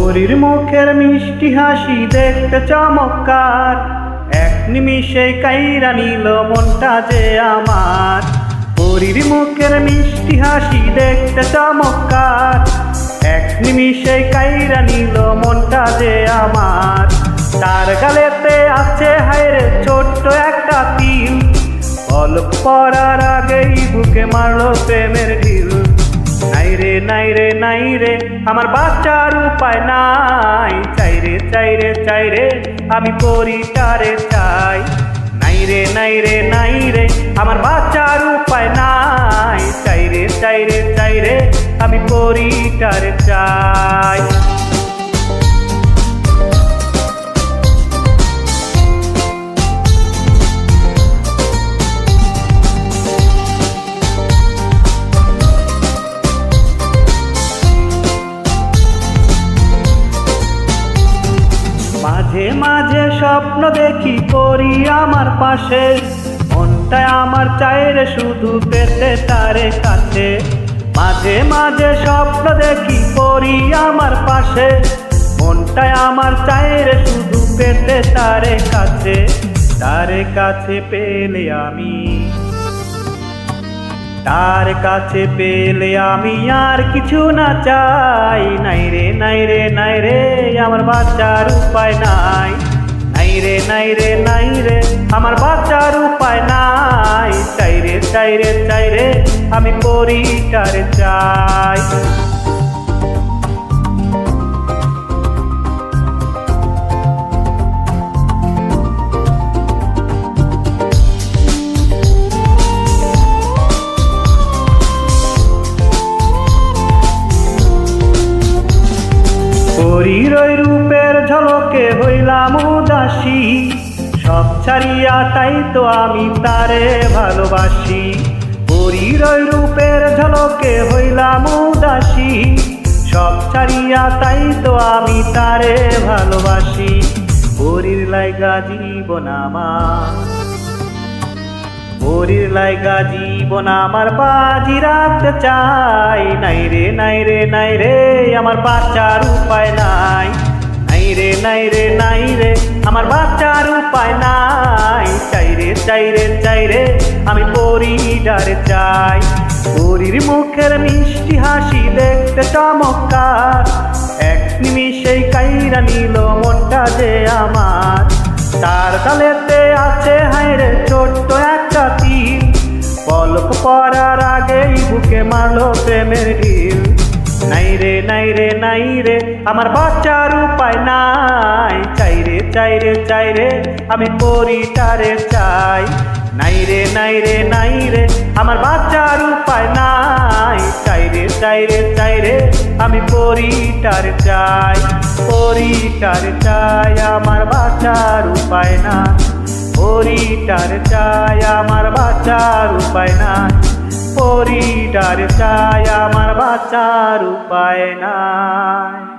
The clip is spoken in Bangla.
পরীর মুখের মিষ্টি হাসি দেখতে চমৎকার, এক নিমিষে কাইরা নিল মনটা যে আমার। পরীর মুখের মিষ্টি হাসি দেখতে চমৎকার, এক নিমিষে কাইরা নিল মনটা যে আমার। তার গালেতে আছে হায়রে ছোট্ট একটা তিল, অল্প পড়ার আগেই বুকে মারলো প্রেমের ঢিল। নাইরে নাইরে নাইরে আমার বাঁচার উপায় নাই, চাইরে চাইরে চাইরে আমি পরীটারে চাই। নাইরে নাইরে নাইরে আমার বাঁচার উপায় নাই, চাইরে চাইরে চাইরে আমি পরীটারে চাই। মাঝে মাঝে স্বপ্ন দেখি পরি আমার পাশে, মনটা আমার চাইরে শুধু পেতে তারে কাছে। মাঝে মাঝে স্বপ্ন দেখি পরি আমার পাশে, মনটা আমার চাইরে শুধু পেতে তারে কাছে। তারে কাছে পেলে আমি, তার কাছে পেলে আমি আর কিছু না চাই। নাইরে নাইরে নাইরে আমার বাঁচার উপায় নাই, নাইরে নাইরে নাইরে আমার বাঁচার উপায় নাই, চাইরে চাইরে চাইরে আমি পরীটারে চাই। পরীর ওই রূপের ঝলকে হইলাম উদাসী, সব ছাড়িয়া তাই তো আমি তারে ভালোবাসি। পরীর ওই রূপের ঝলকে হইলাম উদাসী, সব ছাড়িয়া তাই তো আমি তারে ভালোবাসি। পরীর লাইগা জীবন আমার, পরীর লাইগা জীবন আমার বাজি রাখতে চাই। নাইরে নাইরে নাইরে আমার বাঁচার উপায় নাই, নাইরে নাইরে নাইরে আমার বাঁচার উপায় নাই, চাইরে চাইরে চাইরে আমি পরীটারে চাই। পরীর মুখের মিষ্টি হাসি দেখতে চমৎকার, এক নিমিষেই কাইরা নিল মনটা যে আমার। তার গালেতে আছে হায়রে ছোট্ট একটা তিল, পলক পড়ার আগেই বুকে মারলো প্রেমের ঢিল। নাইরে নাইরে নাইরে আমার বাঁচার উপায় নাই, চাইরে চাইরে চাইরে আমি পরীটারে চাই। নাইরে নাইরে নাইরে আমার বাঁচার উপায় নাই, চাইরে চাইরে চাইরে আমি পরীটারে চাই। পরীটারে চাই আমার বাঁচার উপায় না, পরীটারে চাই আমার বাঁচার উপায় না, পরীটারে চাই আমার বাঁচার উপায় নাই।